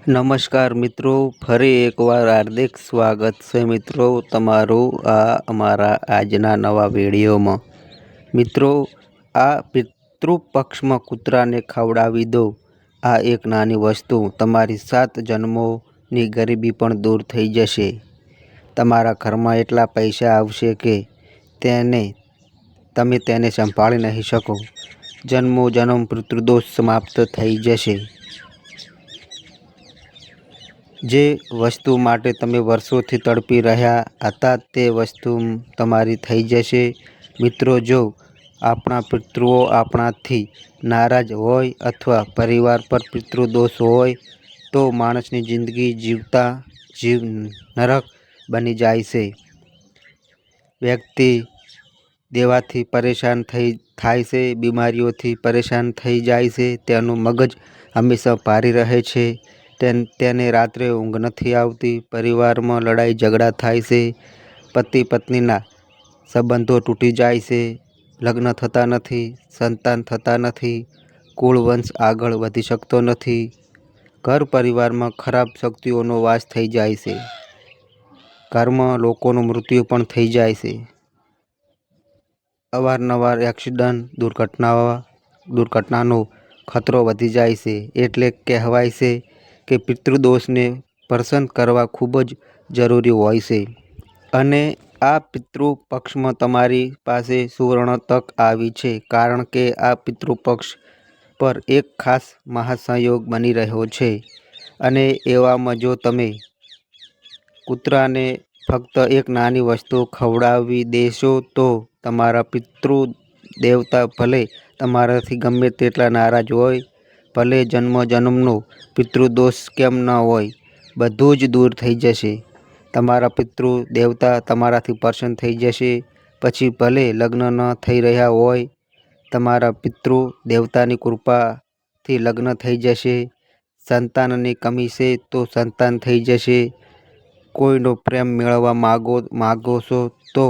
નમસ્કાર મિત્રો, ફરી એકવાર હાર્દિક સ્વાગત છે મિત્રો તમારું આ અમારા આજના નવા વિડીયોમાં। મિત્રો, આ પિતૃપક્ષમાં કૂતરાને ખવડાવી દો આ એક નાની વસ્તુ, તમારી 7 જન્મોની ગરીબી પણ દૂર થઈ જશે। તમારા ઘરમાં એટલા પૈસા આવશે કે તમે તેને સંભાળી નહીં શકો। જન્મો જન્મ પિતૃદોષ સમાપ્ત થઈ જશે। જે વસ્તુ માટે તમે વર્ષોથી તડપી રહ્યા હતા તે વસ્તુ તમારી થઈ જશે। મિત્રો, જો આપણા પિતૃઓ આપણાથી નારાજ હોય અથવા પરિવાર પર પિતૃદોષ હોય તો માણસની જિંદગી જીવ નરક બની જાય છે। વ્યક્તિ દેવાથી પરેશાન થાય છે, બીમારીઓથી પરેશાન થઈ જાય છે, તેનું મગજ હંમેશા ભારી રહે છે, તેને રાત્રે ઊંઘ નથી આવતી, પરિવારમાં લડાઈ ઝઘડા થાય છે, પતિ પત્નીના સંબંધો તૂટી જાય છે, લગ્ન થતા નથી, સંતાન થતા નથી, કુળ વંશ આગળ વધી શકતો નથી, ઘર પરિવારમાં ખરાબ શક્તિઓનો વાસ થઈ જાય છે, ઘરમાં લોકોનું મૃત્યુ પણ થઈ જાય છે, અવારનવાર એક્સિડન્ટ દુર્ઘટનાનો ખતરો વધી જાય છે। એટલે કહેવાય છે કે પિતૃદોષને પ્રસન્ન કરવા ખૂબ જ જરૂરી હોય છે। અને આ પિતૃપક્ષમાં તમારી પાસે સુવર્ણ તક આવી છે, કારણ કે આ પિતૃપક્ષ પર એક ખાસ મહાસંયોગ બની રહ્યો છે। અને એવામાં જો તમે કૂતરાને ફક્ત એક નાની વસ્તુ ખવડાવી દેશો તો તમારા પિતૃ દેવતા ભલે તમારાથી ગમે તેટલા નારાજ હોય, ભલે જન્મ જન્મનો પિતૃદોષ કેમ ન હોય, બધું જ દૂર થઈ જશે। તમારા પિતૃ દેવતા તમારાથી પ્રસન્ન થઈ જશે। પછી ભલે લગ્ન ન થઈ રહ્યા હોય, તમારા પિતૃ દેવતાની કૃપાથી લગ્ન થઈ જશે। સંતાનની કમી છે તો સંતાન થઈ જશે। કોઈનો પ્રેમ મેળવવા માગો છો તો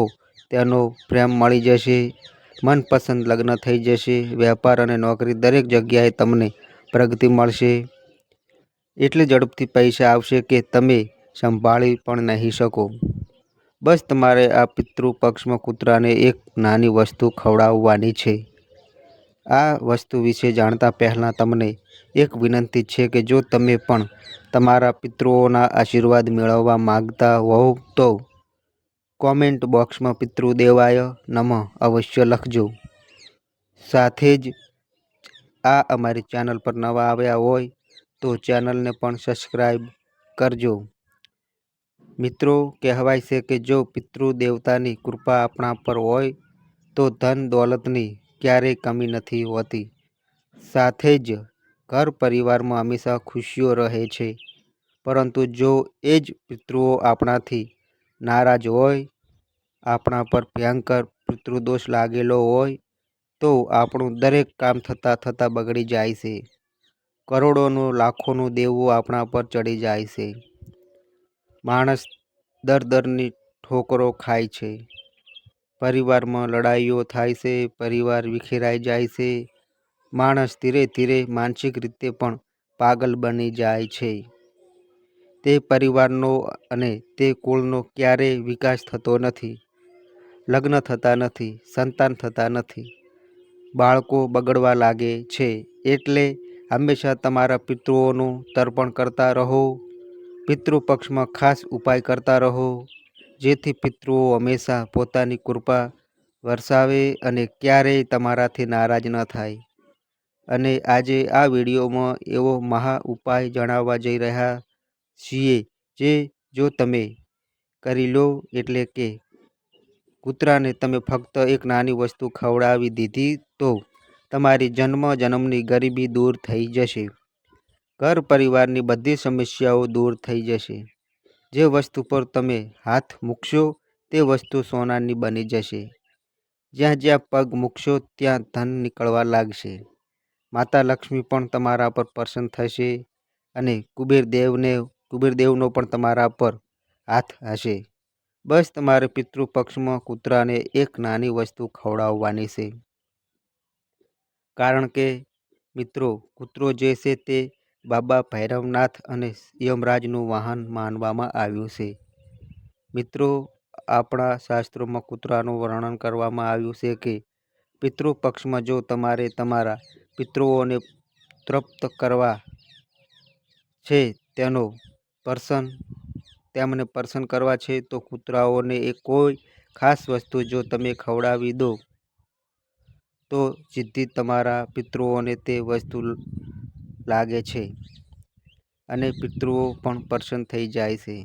તેનો પ્રેમ મળી જશે। મનપસંદ લગ્ન થઈ જશે। વેપાર અને નોકરી દરેક જગ્યાએ તમને પ્રગતિ મળશે। એટલી ઝડપથી પૈસા આવશે કે તમે સંભાળી પણ નહીં શકો। બસ તમારે આ પિતૃપક્ષમાં કૂતરાને એક નાની વસ્તુ ખવડાવવાની છે। આ વસ્તુ વિશે જાણતા પહેલાં તમને એક વિનંતી છે કે જો તમે પણ તમારા પિતૃઓના આશીર્વાદ મેળવવા માંગતા હોવ તો કોમેન્ટ બોક્સમાં પિતૃદેવાય નમઃ અવશ્ય લખજો। સાથે જ અમારી ચેનલ પર નવા આવ્યા હોય તો ચેનલને પણ સબસ્ક્રાઈબ કરજો। મિત્રો, કહેવાય છે કે જો પિતૃદેવતાની કૃપા આપણા પર હોય તો ધન દોલતની ક્યારેય કમી નથી હોતી, સાથે જ ઘર પરિવારમાં હંમેશા ખુશીઓ રહે છે। પરંતુ જો એ જ પિતૃઓ આપણાથી નારાજ હોય, આપણા પર ભયંકર પિતૃદોષ લાગેલો હોય તો આપણું દરેક કામ થતાં બગડી જાય છે। કરોડોનું લાખોનું દેવું આપણા પર ચડી જાય છે। માણસ દરની ઠોકરો ખાય છે। પરિવારમાં લડાઈઓ થાય છે। પરિવાર વિખેરાઈ જાય છે। માણસ ધીરે ધીરે માનસિક રીતે પણ પાગલ બની જાય છે। તે પરિવારનો અને તે કુળનો ક્યારેય વિકાસ થતો નથી, લગ્ન થતા નથી, સંતાન થતા નથી, બાળકો બગડવા લાગે છે। એટલે હંમેશા તમારા પિતૃઓનું તર્પણ કરતા રહો। પિતૃપક્ષમાં ખાસ ઉપાય કરતા રહો, જેથી પિતૃઓ હંમેશા પોતાની કૃપા વરસાવે અને ક્યારેય તમારાથી નારાજ ન થાય। અને આજે આ વિડીયોમાં એવો મહા ઉપાય જણાવવા જઈ રહ્યા છીએ જે જો તમે કરી લો, એટલે કે કૂતરાને તમે ફક્ત એક નાની વસ્તુ ખવડાવી દીધી તો તમારી જન્મ જન્મની ગરીબી દૂર થઈ જશે। ઘર પરિવારની બધી સમસ્યાઓ દૂર થઈ જશે। જે વસ્તુ પર તમે હાથ મૂકશો તે વસ્તુ સોનાની બની જશે। જ્યાં જ્યાં પગ મૂકશો ત્યાં ધન નીકળવા લાગશે। માતા લક્ષ્મી પણ તમારા પર પ્રસન્ન થશે અને કુબેરદેવનો પણ તમારા પર હાથ હશે। બસ તમારે પિતૃપક્ષમાં કૂતરાને એક નાની વસ્તુ ખવડાવવાની છે। કારણ કે મિત્રો, કૂતરો જે છે તે બાબા ભૈરવનાથ અને યમરાજનું વાહન માનવામાં આવ્યું છે. મિત્રો, આપણા શાસ્ત્રોમાં કૂતરાનું વર્ણન કરવામાં આવ્યું છે કે પિતૃ પક્ષમાં જો તમારે તમારા પિતૃઓને તૃપ્ત કરવા છે, તેમને પ્રસન્ન કરવા છે, તો કૂતરાઓને કોઈ ખાસ વસ્તુ જો તમે ખવડાવી દો તો સીધી તમારા પિતૃઓને તે વસ્તુ લાગે છે અને પિતૃઓ પણ પ્રસન્ન થઈ જાય છે.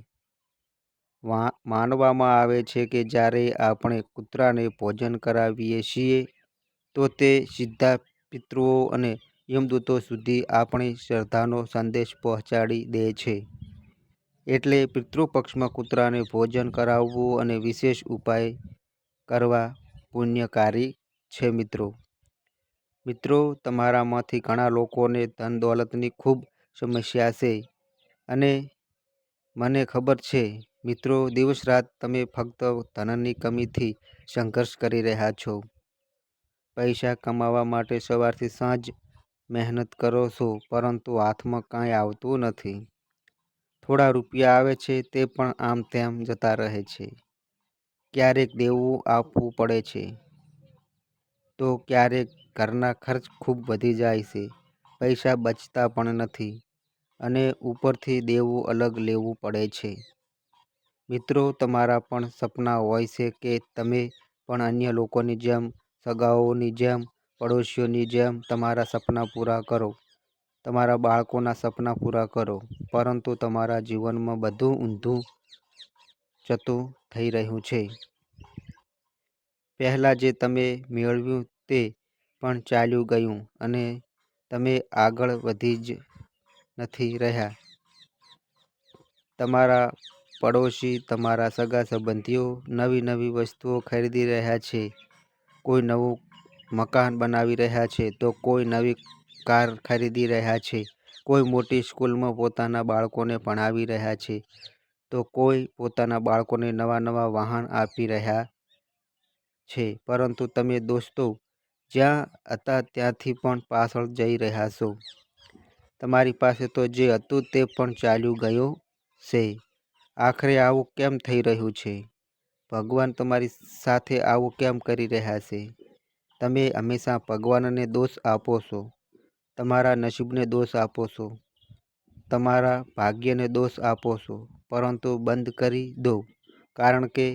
માનવામાં આવે છે કે જ્યારે આપણે કૂતરાને ભોજન કરાવીએ છીએ તો તે સીધા પિતૃઓ અને યમદૂતો સુધી આપણી શ્રદ્ધાનો સંદેશ પહોંચાડી દે છે. એટલે પિતૃપક્ષમાં કૂતરાને ભોજન કરાવવું અને વિશેષ ઉપાય કરવા પુણ્યકારી છે. મિત્રો, તમારામાંથી ઘણા લોકોને ધન દોલતની ખૂબ સમસ્યા છે અને મને ખબર છે મિત્રો, દિવસ રાત તમે ફક્ત ધનની કમીથી સંઘર્ષ કરી રહ્યા છો. પૈસા કમાવા માટે સવારથી સાંજ મહેનત કરો છો, પરંતુ હાથમાં કાંઈ આવતું નથી. થોડા રૂપિયા આવે છે તે પણ આમ તેમ જતા રહે છે. ક્યારેક દેવું આપવું પડે છે, તો ક્યારેક ઘરના ખર્ચ ખૂબ વધી જાય છે. પૈસા બચતા પણ નથી અને ઉપરથી દેવું અલગ લેવું પડે છે. મિત્રો, તમારા પણ સપના હોય છે કે તમે પણ અન્ય લોકોની જેમ, સગાઓની જેમ, પડોશીઓની જેમ તમારા સપના પૂરા કરો, તમારા બાળકોના સપના પૂરા કરો, પરંતુ તમારા જીવનમાં બધું ઊંધું જતું થઈ રહ્યું છે. પહેલાં જે તમે મેળવ્યું તે પણ ચાલ્યું ગયું અને તમે આગળ વધી જ નથી રહ્યા. તમારા પડોશી, તમારા સગા સંબંધીઓ નવી વસ્તુઓ ખરીદી રહ્યા છે. કોઈ નવું મકાન બનાવી રહ્યા છે, તો કોઈ નવી કાર ખરીદી રહ્યા છે. કોઈ મોટી સ્કૂલમાં પોતાના બાળકોને ભણાવી રહ્યા છે, તો કોઈ પોતાના બાળકોને નવા વાહન આપી રહ્યા છે. પરંતુ તમે દોસ્તો, જ્યાં હતા ત્યાંથી પણ પાછળ જઈ રહ્યા છો. તમારી પાસે તો જે હતું તે પણ ચાલ્યું ગયું છે. આખરે આવું કેમ થઈ રહ્યું છે? ભગવાન તમારી સાથે આવું કેમ કરી રહ્યા છે? તમે હંમેશા ભગવાનને દોષ આપો છો, તમારા નસીબને દોષ આપો છો, તમારા ભાગ્યને દોષ આપો છો. પરંતુ બંધ કરી દો, કારણ કે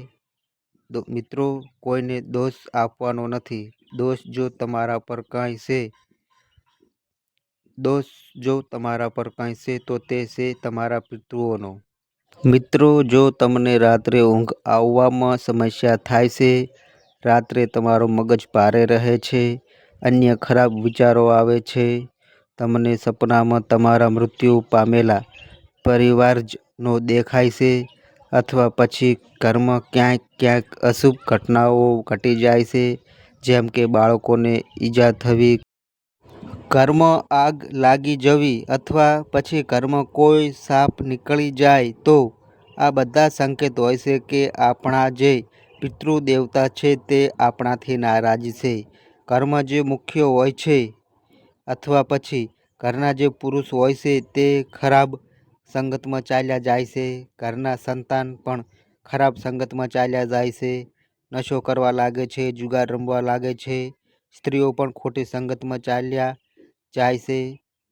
મિત્રો, કોઈને દોષ આપવાનો નથી. દોષ જો તમારા પર કંઈ છે તો તે છે તમારા પિતૃઓનો. મિત્રો, જો તમને રાત્રે ઊંઘ આવવામાં સમસ્યા થાય છે, રાત્રે તમારું મગજ ભારે રહે છે, અન્ય ખરાબ વિચારો આવે છે, તમને સપનામાં તમારા મૃત્યુ પામેલા પરિવારજનો દેખાય છે, અથવા પછી ઘરમાં ક્યાંક અશુભ ઘટનાઓ ઘટી જાય છે, જેમ કે બાળકોને ઈજા થવી, ઘરમાં આગ લાગી જવી અથવા પછી ઘરમાં કોઈ સાપ નીકળી જાય, તો આ બધા સંકેત હોય છે કે આપણા જે પિતૃદેવતા છે તે આપણાથી નારાજ છે. ઘરમાં જે મુખ્ય હોય છે અથવા પછી ઘરના જે પુરુષ હોય છે તે ખરાબ સંગતમાં ચાલ્યા જાય છે. ઘરના સંતાન પણ ખરાબ સંગતમાં ચાલ્યા જાય છે, નશો કરવા લાગે છે, જુગાર રમવા લાગે છે, સ્ત્રીઓ પણ ખોટી સંગતમાં ચાલ્યા જાય છે,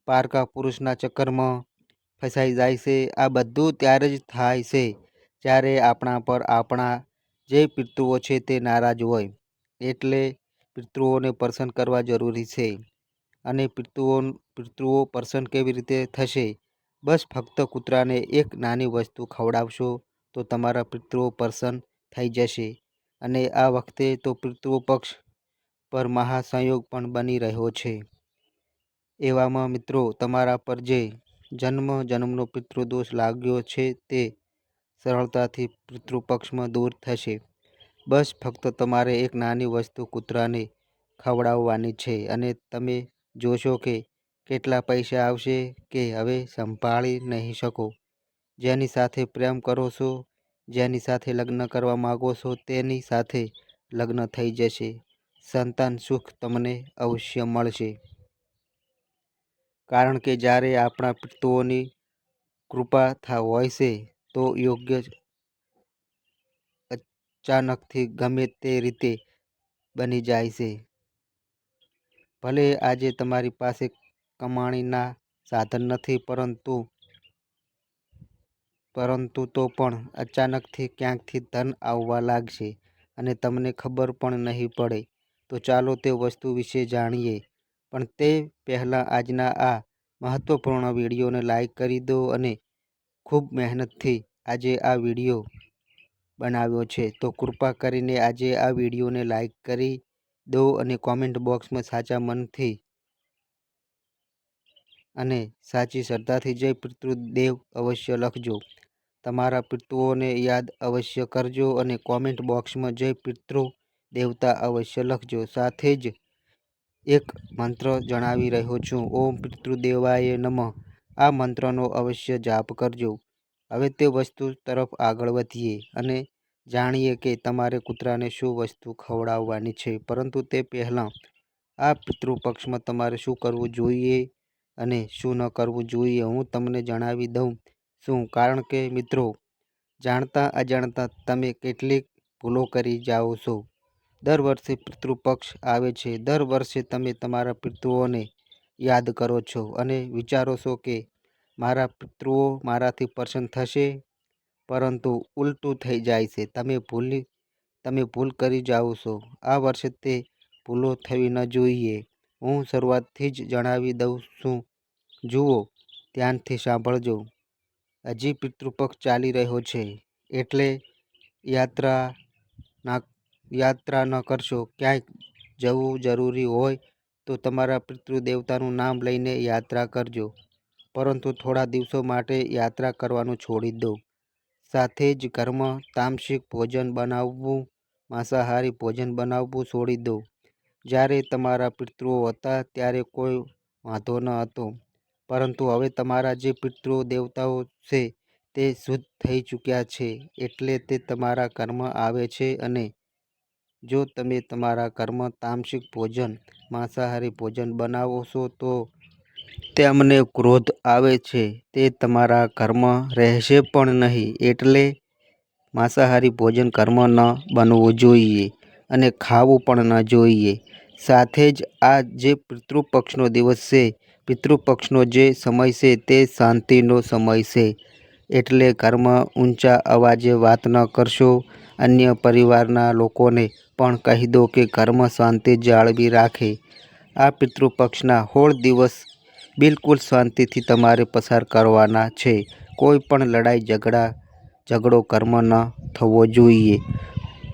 પારકા પુરુષના ચક્કરમાં ફસાઈ જાય છે. આ બધું ત્યારે જ થાય છે જ્યારે આપણા પર આપણા જે પિતૃઓ છે તે નારાજ હોય. એટલે પિતૃઓને પ્રસન્ન કરવા જરૂરી છે. અને પિતૃઓ પ્રસન્ન કેવી રીતે થશે? બસ ફક્ત કૂતરાને એક નાની વસ્તુ ખવડાવશો તો તમારા પિતૃઓ પ્રસન્ન થઈ જશે. અને આ વખતે તો પિતૃ પક્ષ પર મહાસંયોગ પણ બની રહ્યો છે. એવામાં મિત્રો, તમારા પર જે જન્મનો પિતૃદોષ લાગ્યો છે તે સરળતાથી પિતૃપક્ષમાં દૂર થશે. બસ ફક્ત તમારે એક નાની વસ્તુ કૂતરાને ખવડાવવાની છે અને તમે જોશો કે કેટલા પૈસા આવશે કે હવે સંભાળી નહીં શકો. જેની સાથે પ્રેમ કરો છો, જેની સાથે લગ્ન કરવા માંગો છો તેની સાથે લગ્ન થઈ જશે. સંતાન સુખ તમને અવશ્ય મળશે. કારણ કે જ્યારે આપણા પિતૃઓની કૃપા હોય છે તો યોગ્ય અચાનકથી ગમે તે રીતે બની જાય છે. ભલે આજે તમારી પાસે કમાણીના સાધન નથી, પરંતુ તો પણ અચાનકથી ક્યાંકથી ધન આવવા લાગશે અને તમને ખબર પણ નહીં પડે. તો ચાલો તે વસ્તુ વિશે જાણીએ. પણ તે પહેલાં આજના આ મહત્વપૂર્ણ વિડીયોને લાઈક કરી દો અને ખૂબ મહેનતથી આજે આ વિડીયો બનાવ્યો છે તો કૃપા કરીને આજે આ વિડીયોને લાઈક કરી દો અને કોમેન્ટ બોક્સમાં સાચા મનથી અને સાચી શ્રદ્ધાથી જય પિતૃદેવ અવશ્ય લખજો. તમારા પિતૃઓને યાદ અવશ્ય કરજો અને કોમેન્ટ બોક્સમાં જય પિતૃ દેવતા અવશ્ય લખજો. સાથે જ એક મંત્ર જણાવી રહ્યો છું, ઓમ પિતૃદેવાય નમઃ. આ મંત્રનો અવશ્ય જાપ કરજો. હવે તે વસ્તુ તરફ આગળ વધીએ અને જાણીએ કે તમારે કૂતરાને શું વસ્તુ ખવડાવવાની છે. પરંતુ તે પહેલાં આ પિતૃપક્ષમાં તમારે શું કરવું જોઈએ અને શું ન કરવું જોઈએ હું તમને જણાવી દઉં છું. કારણ કે મિત્રો, જાણતા અજાણતા તમે કેટલીક ભૂલો કરી જાઓ છો. દર વર્ષે પિતૃપક્ષ આવે છે. દર વર્ષે તમે તમારા પિતૃઓને યાદ કરો છો અને વિચારો છો કે મારા પિતૃઓ મારાથી પ્રસન્ન થશે, પરંતુ ઉલટું થઈ જાય છે. તમે ભૂલ કરી જાઓ છો. આ વર્ષે તે ભૂલો થવી ન જોઈએ. હું શરૂઆતથી જ જણાવી દઉં છું. જુઓ, ધ્યાનથી સાંભળજો. હજી પિતૃપક્ષ ચાલી રહ્યો છે એટલે યાત્રા ન કરશો. ક્યાંક જવું જરૂરી હોય તો તમારા પિતૃદેવતાનું નામ લઈને યાત્રા કરજો, પરંતુ થોડા દિવસો માટે યાત્રા કરવાનું છોડી દો. સાથે જ ઘરમાં તામસિક ભોજન બનાવવું, માંસાહારી ભોજન બનાવવું છોડી દો. જ્યારે તમારા પિતૃઓ હતા ત્યારે કોઈ વાંધો ન હતો, પરંતુ હવે તમારા જે પિતૃ દેવતાઓ છે તે શુદ્ધ થઈ ચૂક્યા છે એટલે તે તમારા ઘરમાં આવે છે અને જો તમે તમારા ઘરમાં તામસિક ભોજન, માંસાહારી ભોજન બનાવો છો તો તેમને ક્રોધ આવે છે. તે તમારા ઘરમાં રહેશે પણ નહીં. એટલે માંસાહારી ભોજન ઘરમાં ન બનવું જોઈએ અને ખાવું પણ ન જોઈએ. સાથે જ આ જે પિતૃપક્ષનો દિવસ છે, પિતૃપક્ષનો જે સમય છે તે શાંતિનો સમય છે. એટલે ઘરમાં ઊંચા અવાજે વાત ન કરશો. અન્ય પરિવારના લોકોને પણ કહી દો કે ઘરમાં શાંતિ જાળવી રાખે. આ પિતૃપક્ષના 16 દિવસ બિલકુલ શાંતિથી તમારે પસાર કરવાના છે. કોઈ પણ લડાઈ ઝઘડો ઘરમાં ન થવો જોઈએ.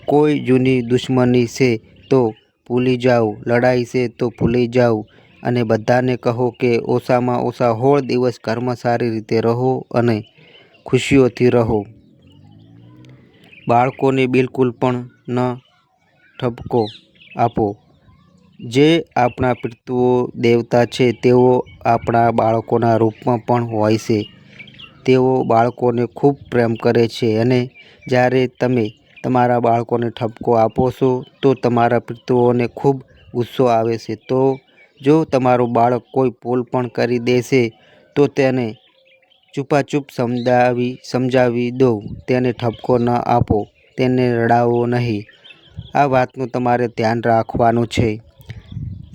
કોઈ જૂની દુશ્મની છે તો ભૂલી જાઓ, લડાઈ છે તો ભૂલી જાઓ અને બધાને કહો કે ઓછામાં ઓછા 16 દિવસ ઘરમાં સારી રીતે રહો અને ખુશીઓથી રહો. બાળકોને બિલકુલ પણ ન ઠપકો આપો. જે આપણા પિતૃ દેવતા છે તેઓ આપણા બાળકોના રૂપમાં પણ હોય છે. તેઓ બાળકોને ખૂબ પ્રેમ કરે છે અને જ્યારે તમે તમારા બાળકોને ઠપકો આપો છો તો તમારા પિતૃઓને ખૂબ ગુસ્સો આવે છે. તો જો તમારું બાળક કોઈ ભૂલ પણ કરી દેશે તો તેને ચૂપાચૂપ સમજાવી દો. તેને ઠપકો ન આપો, તેને રડાવો નહીં. આ વાતનું તમારે ધ્યાન રાખવાનું છે.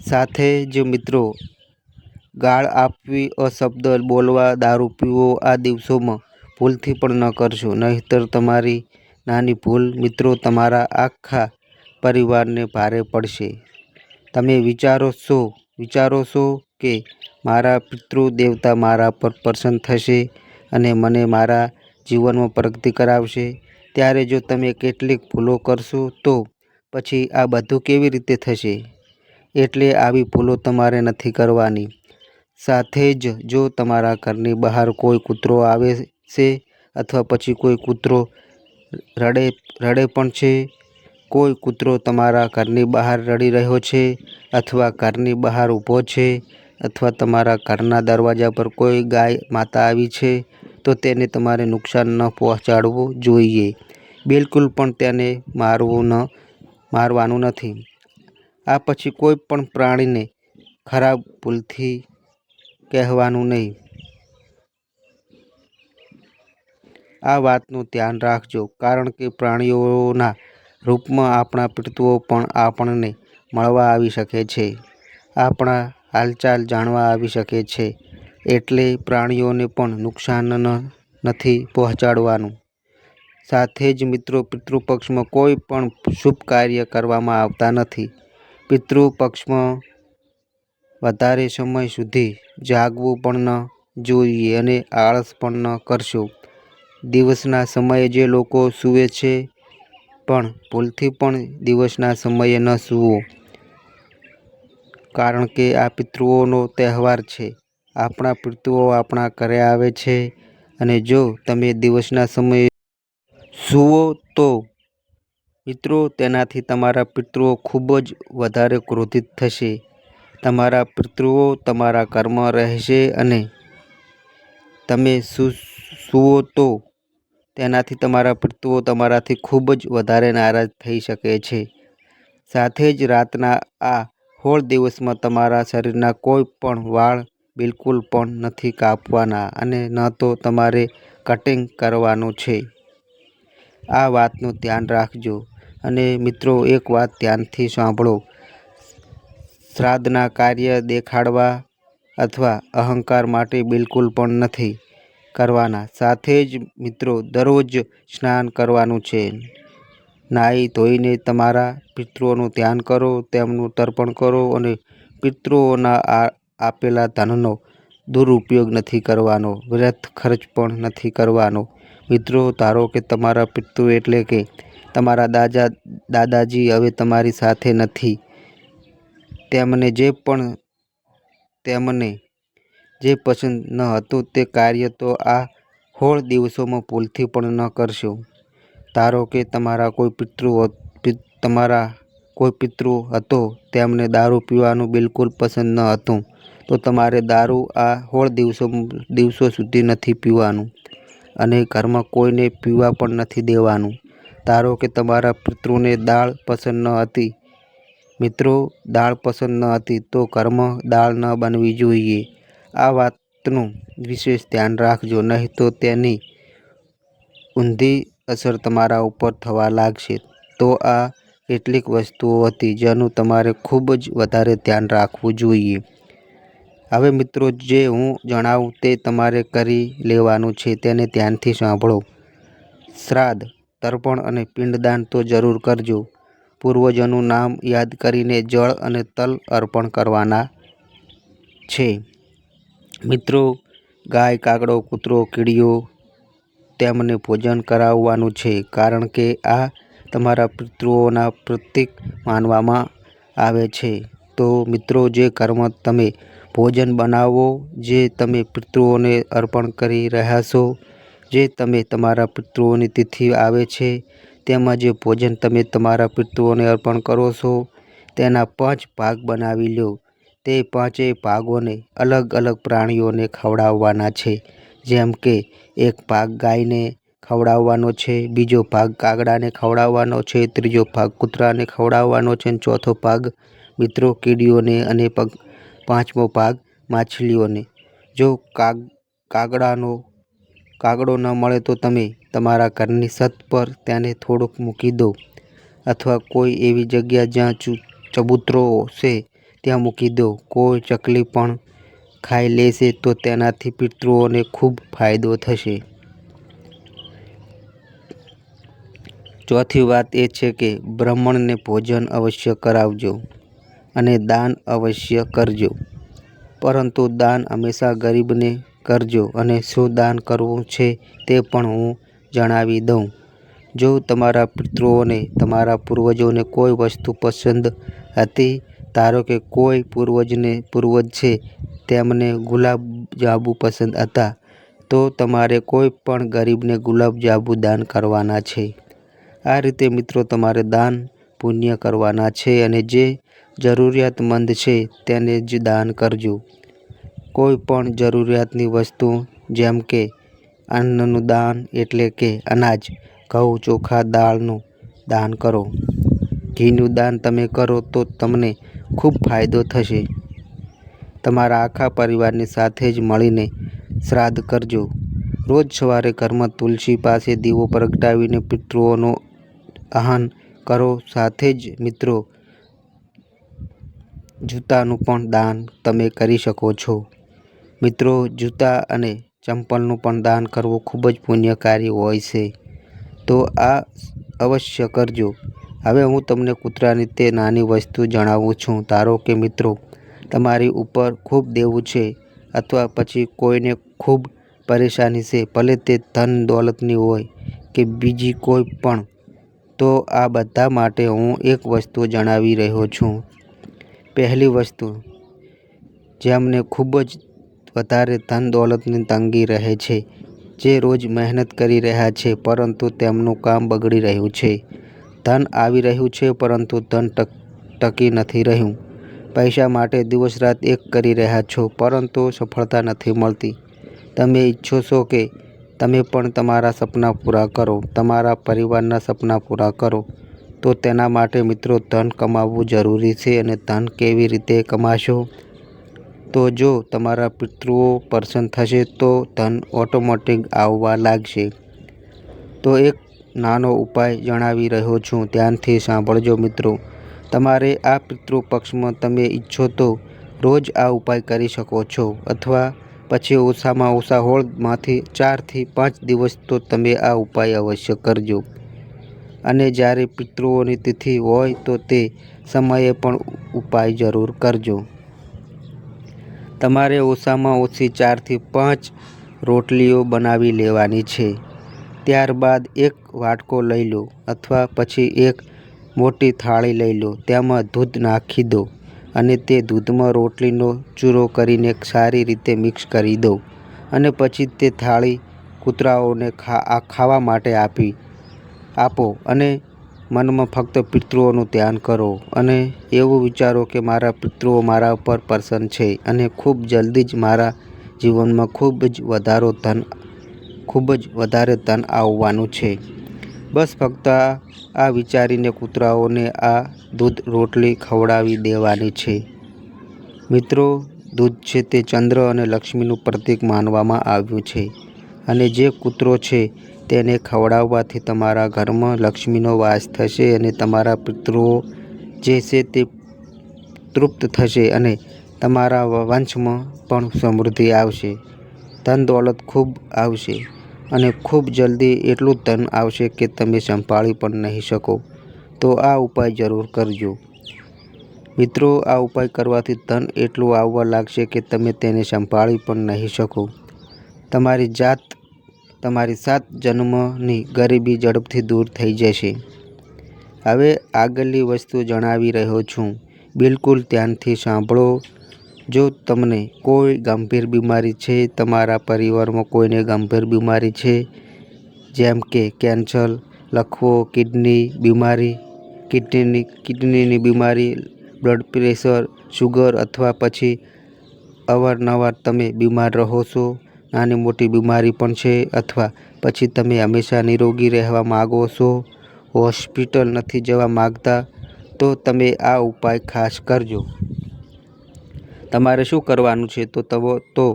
સાથે જ મિત્રો, ગાળ આપવી, અશબ્દ બોલવા, દારૂ પીવો આ દિવસોમાં ભૂલથી પણ ન કરશો. નહીંતર તમારી નાની ભૂલ મિત્રો તમારા આખા પરિવારને ભારે પડશે. તમે વિચારો છો કે મારા પિતૃ દેવતા મારા પર પ્રસન્ન થશે અને મને મારા જીવનમાં પ્રગતિ કરાવશે. ત્યારે જો તમે કેટલીક ભૂલો કરશો તો પછી આ બધું કેવી રીતે થશે? એટલે આવી ભૂલો તમારે નથી કરવાની. સાથે જ જો તમારા ઘરની બહાર કોઈ કૂતરો આવે છે અથવા પછી કોઈ કૂતરો રડે પણ છે, કોઈ કૂતરો તમારા ઘરની બહાર રડી રહ્યો છે અથવા ઘરની બહાર ઊભો છે અથવા તમારા ઘરના દરવાજા પર કોઈ ગાય માતા આવી છે તો તેને તમારે નુકસાન ન પહોંચાડવું જોઈએ. બિલકુલ પણ તેને મારવાનું નથી. આ પછી કોઈ પણ પ્રાણીને ભૂલથી કહેવાનું નહીં. આ વાતનું ધ્યાન રાખજો, કારણ કે પ્રાણીઓના રૂપમાં આપણા પિતૃઓ પણ આપણને મળવા આવી શકે છે, આપણા હાલચાલ જાણવા આવી શકે છે. એટલે પ્રાણીઓને પણ નુકસાન નથી પહોંચાડવાનું. સાથે જ મિત્રો, પિતૃપક્ષમાં કોઈ પણ શુભ કાર્ય કરવામાં આવતા નથી. પિતૃપક્ષમાં વધારે સમય સુધી જાગવું પણ ન જોઈએ અને આળસ પણ ન કરશો. દિવસના સમયે જે લોકો સૂવે છે, પણ ભૂલથી પણ દિવસના સમયે ન સૂવો, કારણ કે આ પિતૃઓનો તહેવાર છે. આપણા પિતૃઓ આપણા ઘરે આવે છે, અને જો તમે દિવસના સમયે સૂવો તો મિત્રો, તેનાથી તમારા પિતૃઓ ખૂબ જ વધારે ક્રોધિત થશે. તમારા પિતૃઓ તમારા ઘરમાં રહેશે અને તમે સૂવો તો તેનાથી તમારા પિતૃઓ તમારાથી ખૂબ જ વધારે નારાજ થઈ શકે છે. સાથે જ રાતના આ હોળ દિવસમાં તમારા શરીરના કોઈ પણ વાળ બિલકુલ પણ નથી કાપવાના અને ન તો તમારે કટિંગ કરવાનું છે. આ વાતનું ધ્યાન રાખજો. અને મિત્રો, એક વાત ધ્યાનથી સાંભળો. શ્રાદ્ધના કાર્ય દેખાડવા અથવા અહંકાર માટે બિલકુલ પણ નથી કરવાના. સાથે જ મિત્રો, દરરોજ સ્નાન કરવાનું છે. નાહી ધોઈને તમારા પિતૃઓનું ધ્યાન કરો, તેમનું તર્પણ કરો અને પિતૃઓના આપેલા ધનનો દુરુપયોગ નથી કરવાનો, વ્યર્થ ખર્ચ પણ નથી કરવાનો. મિત્રો, ધારો કે તમારા પિતૃ એટલે કે તમારા દાદાજી હવે તમારી સાથે નથી. તેમને જે પસંદ ન હતું તે કાર્ય તો આ હોળ દિવસોમાં ભૂલથી પણ ન કરશો. ધારો કે તમારા કોઈ પિતૃ હતો, તેમને દારૂ પીવાનું બિલકુલ પસંદ ન હતું, તો તમારે દારૂ આ હોળ દિવસો સુધી નથી પીવાનું અને ઘરમાં કોઈને પીવા પણ નથી દેવાનું. ધારો કે તમારા પિતૃને દાળ પસંદ ન હતી. મિત્રો, દાળ પસંદ ન હતી તો ઘરમાં દાળ ન બનવી જોઈએ. આ વાતનું વિશેષ ધ્યાન રાખજો, નહીં તો તેની ઊંધી અસર તમારા ઉપર થવા લાગશે. તો આ કેટલીક વસ્તુઓ હતી જેનું તમારે ખૂબ જ વધારે ધ્યાન રાખવું જોઈએ. હવે મિત્રો, જે હું જણાવું તે તમારે કરી લેવાનું છે, તેને ધ્યાનથી સાંભળો. શ્રાદ્ધ, તર્પણ અને પિંડદાન તો જરૂર કરજો. પૂર્વજોનું નામ યાદ કરીને જળ અને તલ અર્પણ કરવાના છે. મિત્રો, ગાય, કાગડો, કૂતરો, કીડીઓ, તેમને ભોજન કરાવવાનું છે, કારણ કે આ તમારા પિતૃઓના પ્રતીક માનવામાં આવે છે. તો મિત્રો, જે ઘરમાં તમે ભોજન બનાવો, જે તમે પિતૃઓને અર્પણ કરી રહ્યા છો, જે તમે તમારા પિતૃઓની તિથિ આવે છે તેમાં જે ભોજન તમે તમારા પિતૃઓને અર્પણ કરો છો, તેના 5 ભાગ બનાવી લો. તે 5 ભાગોને અલગ અલગ પ્રાણીઓને ખવડાવવાના છે. જેમ કે એક ભાગ ગાયને ખવડાવવાનો છે, બીજો ભાગ કાગડાને ખવડાવવાનો છે, ત્રીજો ભાગ કૂતરાને ખવડાવવાનો છે, ચોથો ભાગ મિત્રો કીડીઓને અને 5મો ભાગ માછલીઓને. જો કાગડો ન મળે તો તમે તમારા ઘરની છત પર તેને થોડોક મૂકી દો, અથવા કોઈ એવી જગ્યા જ્યાં ચબૂતરો છે ત્યાં મૂકી દો. કોઈ ચકલી પણ ખાઈ લેશે તો તેનાથી પિતૃઓને ખૂબ ફાયદો થશે. ચોથી વાત એ છે કે બ્રાહ્મણને ભોજન અવશ્ય કરાવજો અને દાન અવશ્ય કરજો, પરંતુ દાન હંમેશા ગરીબને કરજો. અને શું દાન કરવું છે તે પણ હું જણાવી દઉં. જો તમારા પિતૃઓને, તમારા પૂર્વજોને કોઈ વસ્તુ પસંદ હતી, ધારો કે કોઈ પૂર્વજ છે તેમને ગુલાબજાંબુ પસંદ હતા, તો તમારે કોઈ પણ ગરીબને ગુલાબજાંબુ દાન કરવાના છે. આ રીતે મિત્રો તમારે દાન પુણ્ય કરવાના છે અને જે જરૂરિયાતમંદ છે તેને જ દાન કરજો. કોઈ પણ જરૂરિયાતની વસ્તુ, જેમ કે અન્નનું દાન એટલે કે અનાજ, ઘઉં, ચોખા, દાળનું દાન કરો. ઘીનું દાન તમે કરો તો તમને ખૂબ ફાયદો થશે. તમારા આખા પરિવારની સાથે જ મળીને શ્રાદ્ધ કરજો. રોજ સવારે ઘરમાં તુલસી પાસે દીવો પ્રગટાવીને પિતૃઓનું આહ્વાન કરો. સાથે જ મિત્રો, જૂતાનું પણ દાન તમે કરી શકો છો. મિત્રો, જૂતા અને ચંપલનું પણ દાન કરવું ખૂબ જ પુણ્યકારી હોય છે, તો આ અવશ્ય કરજો. હવે હું તમને કૂતરાની તે નાની વસ્તુ જણાવું છું. ધારો કે મિત્રો, તમારી ઉપર ખૂબ દેવું છે અથવા પછી કોઈને ખૂબ પરેશાની છે, ભલે તે ધન દોલતની હોય કે બીજી કોઈ પણ, તો આ બધા માટે હું એક વસ્તુ જણાવી રહ્યો છું. પહેલી વસ્તુ, જેમને ખૂબ જ વધારે ધન દોલતની તંગી રહે છે, જે રોજ મહેનત કરી રહ્યા છે પરંતુ તેમનું કામ બગડી રહ્યું છે. ધન આવી રહ્યું છે પરંતુ ધન ટકી નથી રહ્યું. પૈસા માટે દિવસ રાત એક કરી રહ્યા છો પરંતુ સફળતા નથી મળતી. તમે ઈચ્છો છો કે તમે પણ તમારા સપના પૂરા કરો, તમારા પરિવારના સપના પૂરા કરો, તો તેના માટે મિત્રો ધન કમાવવું જરૂરી છે. અને ધન કેવી રીતે કમાશો? તો જો તમારા પિતૃઓ પ્રસન્ન થશે તો ધન ઓટોમેટિક આવવા લાગશે. તો એક નાનો ઉપાય જણાવી રહ્યો છું, ધ્યાનથી સાંભળજો મિત્રો. તમારે આ પિતૃ પક્ષમાં તમે ઈચ્છો તો રોજ આ ઉપાય કરી શકો છો, અથવા પછી ઓછામાં ઓછા હોળમાંથી 4 થી 5 દિવસ તો તમે આ ઉપાય અવશ્ય કરજો. અને જ્યારે પિતૃઓની તિથિ હોય તો તે સમયે પણ ઉપાય જરૂર કરજો. તમારે ઓછામાં ઓછી 4 થી 5 રોટલીઓ બનાવી લેવાની છે. ત્યારબાદ એક વાટકો લઈ લો અથવા પછી એક મોટી થાળી લઈ લો. તેમાં દૂધ નાખી દો અને તે દૂધમાં રોટલીનો ચૂરો કરીને સારી રીતે મિક્સ કરી દો. અને પછી તે થાળી કૂતરાઓને ખાવા માટે આપો અને મનમાં ફક્ત પિતૃઓનું ધ્યાન કરો અને એવું વિચારો કે મારા પિતૃઓ મારા ઉપર પ્રસન્ન છે અને ખૂબ જલ્દી જ મારા જીવનમાં ખૂબ જ વધારે ધન આવવાનું છે. બસ ફક્ત આ વિચારીને કૂતરાઓને આ દૂધ રોટલી ખવડાવી દેવાની છે. મિત્રો, દૂધ છે તે ચંદ્ર અને લક્ષ્મીનું પ્રતીક માનવામાં આવ્યું છે, અને જે કૂતરો છે તેને ખવડાવવાથી તમારા ઘરમાં લક્ષ્મીનો વાસ થશે અને તમારા પિતૃઓ જે છે તે તૃપ્ત થશે અને તમારા વંશમાં પણ સમૃદ્ધિ આવશે. ધન દોલત ખૂબ આવશે અને ખૂબ જલ્દી એટલું ધન આવશે કે તમે સંભાળી પણ નહીં શકો. તો આ ઉપાય જરૂર કરજો. મિત્રો, આ ઉપાય કરવાથી ધન એટલું આવવા લાગશે કે તમે તેને સંભાળી પણ નહીં શકો. તમારી 7 જન્મની ગરીબી ઝડપથી દૂર થઈ જશે. હવે આગળની વસ્તુ જણાવી રહ્યો છું, બિલકુલ ધ્યાનથી સાંભળો. જો તમને કોઈ ગંભીર બીમારી છે, તમારા પરિવારમાં કોઈને ગંભીર બીમારી છે, જેમ કે કેન્સર, લકવો, કિડનીની બીમારી, બ્લડ પ્રેશર, શુગર, અથવા પછી અવારનવાર તમે બીમાર રહો છો, નાની મોટી બીમારી પણ છે, અથવા પછી તમે હંમેશા નિરોગી રહેવા માગો છો, હોસ્પિટલ નથી જવા માગતા, તો તમે આ ઉપાય ખાસ કરજો. તમારે શું કરવાનું છે? તો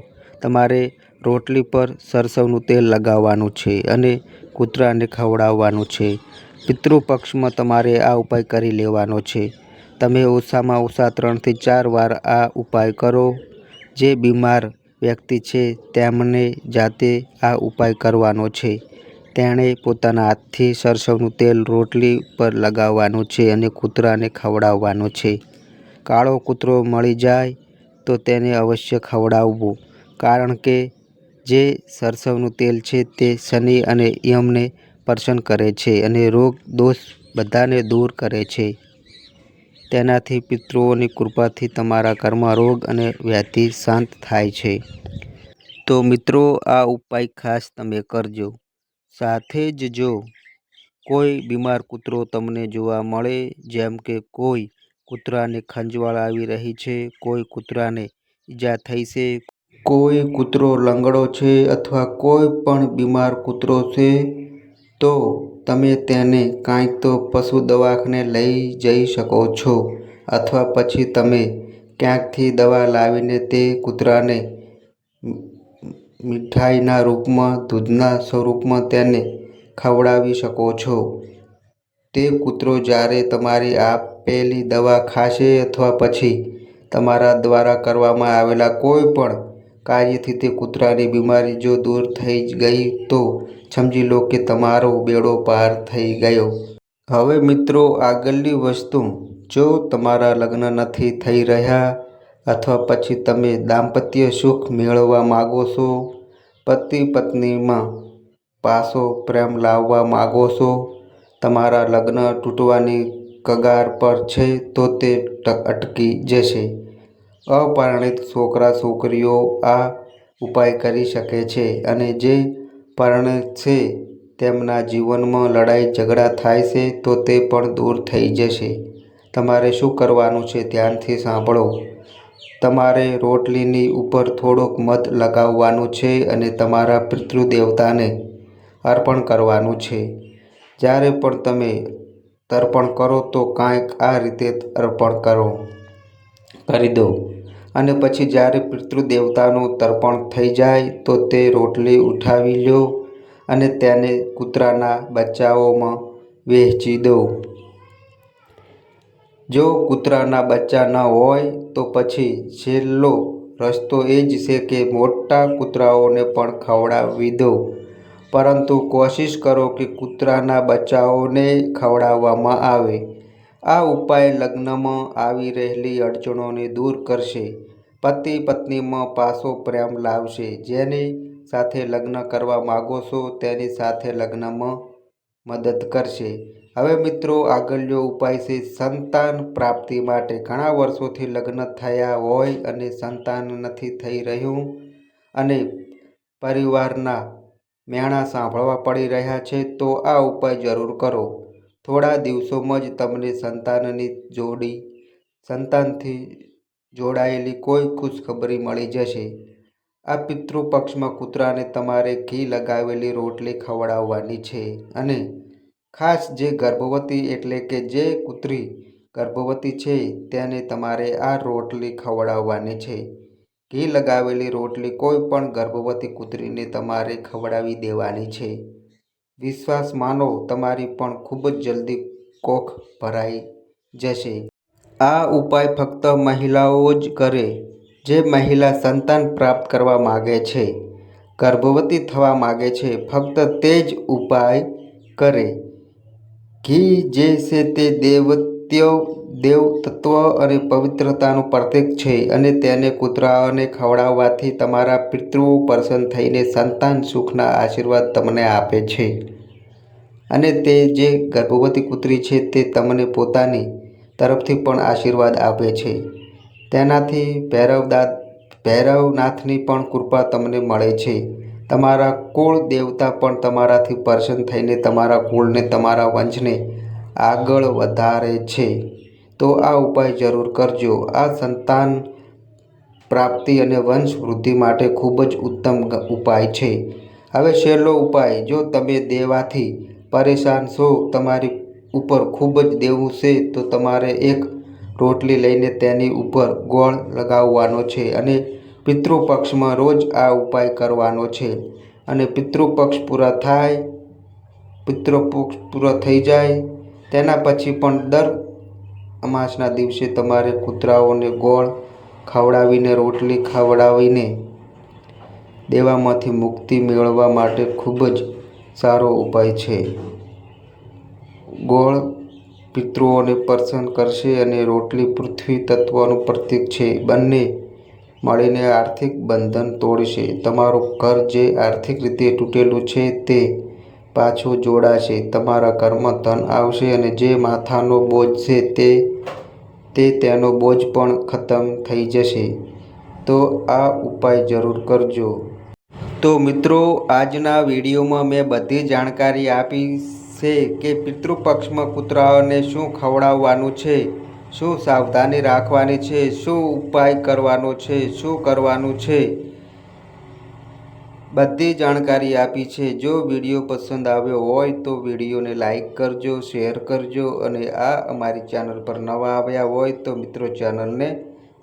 તમારે રોટલી પર સરસવનું તેલ લગાવવાનું છે અને કૂતરાને ખવડાવવાનું છે. પિતૃ પક્ષમાં તમારે આ ઉપાય કરી લેવાનો છે. તમે ઓછામાં ઓછા 3 થી 4 વાર આ ઉપાય કરો. જે બીમાર વ્યક્તિ છે તેમને જાતે આ ઉપાય કરવાનો છે. તેણે પોતાના હાથથી સરસવનું તેલ રોટલી પર લગાવવાનું છે અને કૂતરાને ખવડાવવાનું છે. કાળો કૂતરો મળી જાય તો તેને અવશ્ય ખવડાવવો, કારણ કે જે સરસવનું તેલ છે તે શનિ અને યમને પ્રસન્ન કરે છે અને રોગ દોષ બધાને દૂર કરે છે. તેનાથી પિતૃઓની કૃપાથી તમારા ઘરમાં રોગ અને વ્યાધિ શાંત થાય છે. તો મિત્રો, આ ઉપાય ખાસ તમે કરજો. સાથે જ જો કોઈ બીમાર કૂતરો તમને જોવા મળે, જેમ કે કોઈ કૂતરાને ખંજવાળ આવી રહી છે, કોઈ કૂતરાને ઈજા થઈ છે, કોઈ કૂતરો લંગડો છે અથવા કોઈ પણ બીમાર કૂતરો છે, તો તમે તેને કાંઈક તો પશુ દવાખાને લઈ જઈ શકો છો, અથવા પછી તમે ક્યાંકથી દવા લાવીને તે કૂતરાને મીઠાઈના રૂપમાં, દૂધના સ્વરૂપમાં તેને ખવડાવી શકો છો. તે કૂતરો જ્યારે તમારી આપેલી દવા ખાશે અથવા પછી તમારા દ્વારા કરવામાં આવેલા કોઈ પણ કાર્યથી તે કૂતરાની બીમારી જો દૂર થઈ ગઈ તો સમજી લો કે તમારો બેડો પાર થઈ ગયો. હવે મિત્રો, આગળની વસ્તુ, જો તમારા લગ્ન નથી થઈ રહ્યા અથવા પછી તમે દાંપત્ય સુખ મેળવવા માગો છો, પતિ પત્નીમાં પાસો પ્રેમ લાવવા માગો છો, તમારા લગ્ન તૂટવાની કગાર પર છે, તો તે અટકી જશે. અપરિણીત છોકરા છોકરીઓ આ ઉપાય કરી શકે છે અને જે પરિણીત છે તેમના જીવનમાં લડાઈ ઝઘડા થાય છે તો તે પણ દૂર થઈ જશે. તમારે શું કરવાનું છે ધ્યાનથી સાંભળો. તમારે રોટલીની ઉપર થોડોક મધ લગાવવાનું છે અને તમારા પિતૃદેવતાને અર્પણ કરવાનું છે. જ્યારે પણ તમે તર્પણ કરો તો કાંઈક આ રીતે અર્પણ કરી દો અને પછી જ્યારે પિતૃદેવતાનું તર્પણ થઈ જાય તો તે રોટલી ઉઠાવી લો અને તેને કૂતરાના બચ્ચાઓમાં વહેંચી દો. જો કૂતરાના બચ્ચા ન હોય તો પછી છેલ્લો રસ્તો એ જ છે કે મોટા કૂતરાઓને પણ ખવડાવી દો, પરંતુ કોશિશ કરો કે કૂતરાના બચ્ચાઓને ખવડાવવામાં આવે. આ ઉપાય લગ્નમાં આવી રહેલી અડચણોને દૂર કરશે, પતિ પત્નીમાં પાસો પ્રેમ લાવશે, જેની સાથે લગ્ન કરવા માગો છો તેની સાથે લગ્નમાં મદદ કરશે. હવે મિત્રો, આગળનો ઉપાય છે સંતાન પ્રાપ્તિ માટે. ઘણા વર્ષોથી લગ્ન થયા હોય અને સંતાન નથી થઈ રહ્યું અને પરિવારના મેણા સાંભળવા પડી રહ્યા છે, તો આ ઉપાય જરૂર કરો. થોડા દિવસોમાં જ તમને સંતાનથી જોડાયેલી કોઈ ખુશખબરી મળી જશે. આ પિતૃપક્ષમાં કૂતરાને તમારે ઘી લગાવેલી રોટલી ખવડાવવાની છે અને ખાસ જે ગર્ભવતી એટલે કે જે કૂતરી ગર્ભવતી છે તેને તમારે આ રોટલી ખવડાવવાની છે. ઘી લગાવેલી રોટલી કોઈ પણ ગર્ભવતી કૂતરીને તમારે ખવડાવી દેવાની છે. વિશ્વાસ માનો, તમારી પણ ખૂબ જ જલ્દી કોખ ભરાઈ જશે. આ ઉપાય ફક્ત મહિલાઓ જ કરે. જે મહિલા સંતાન પ્રાપ્ત કરવા માગે છે, ગર્ભવતી થવા માગે છે, ફક્ત તે જ ઉપાય કરે. ઘી જે છે તે દેવત્વ અને પવિત્રતાનું પ્રતીક છે અને તેને કૂતરાઓને ખવડાવવાથી તમારા પિતૃઓ પ્રસન્ન થઈને સંતાન સુખના આશીર્વાદ તમને આપે છે અને તે જે ગર્ભવતી કૂતરી છે તે તમને પોતાની તરફથી પણ આશીર્વાદ આપે છે. તેનાથી ભૈરવનાથની પણ કૃપા તમને મળે છે. તમારા કુળ દેવતા પણ તમારાથી પ્રસન્ન થઈને તમારા કુળને, તમારા વંશને આગળ વધારે છે. તો આ ઉપાય જરૂર કરજો. આ સંતાન પ્રાપ્તિ અને વંશ વૃદ્ધિ માટે ખૂબ જ ઉત્તમ ઉપાય છે. હવે છેલ્લો ઉપાય, જો તમે દેવાથી પરેશાન છો, તમારી ઉપર ખૂબ જ દેવું છે, તો તમારે એક રોટલી લઈને તેની ઉપર ગોળ લગાવવાનો છે અને પિતૃપક્ષમાં રોજ આ ઉપાય કરવાનો છે અને પિતૃપક્ષ પૂરા થઈ જાય તેના પછી પણ દર અમાસના દિવસે તમારે કૂતરાઓને ગોળ ખવડાવીને, રોટલી ખવડાવીને દેવામાંથી મુક્તિ મેળવવા માટે ખૂબ જ સારો ઉપાય છે. ગોળ પિતૃઓને પ્રસન્ન કરશે અને રોટલી પૃથ્વી તત્વનું પ્રતીક છે. બંને મળીને આર્થિક બંધન તોડશે. તમારું ઘર જે આર્થિક રીતે તૂટેલું છે તે પાછું જોડાશે. તમારા ઘરમાં ધન આવશે અને જે માથાનો બોજ છે તેનો બોજ પણ ખતમ થઈ જશે. તો આ ઉપાય જરૂર કરજો. તો મિત્રો, આજના વિડીયોમાં મેં બધી જાણકારી આપી છે કે પિતૃપક્ષમાં કૂતરાઓને શું ખવડાવવાનું છે, શું સાવધાની રાખવાની છે, શું ઉપાય કરવાનો છે, શું કરવાનું છે, બધી જાણકારી આપી છે. જો વિડીયો પસંદ આવ્યો હોય તો વિડીયોને લાઈક કરજો, શેર કરજો અને આ અમારી ચેનલ પર નવા આવ્યા હોય તો મિત્રો ચેનલને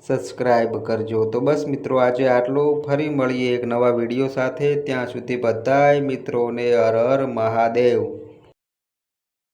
સબસ્ક્રાઈબ કરજો. તો બસ મિત્રો આજે આટલું. ફરી મળીએ એક નવા વિડીયો સાથે. ત્યાં સુધી બધાય મિત્રોને હર હર મહાદેવ.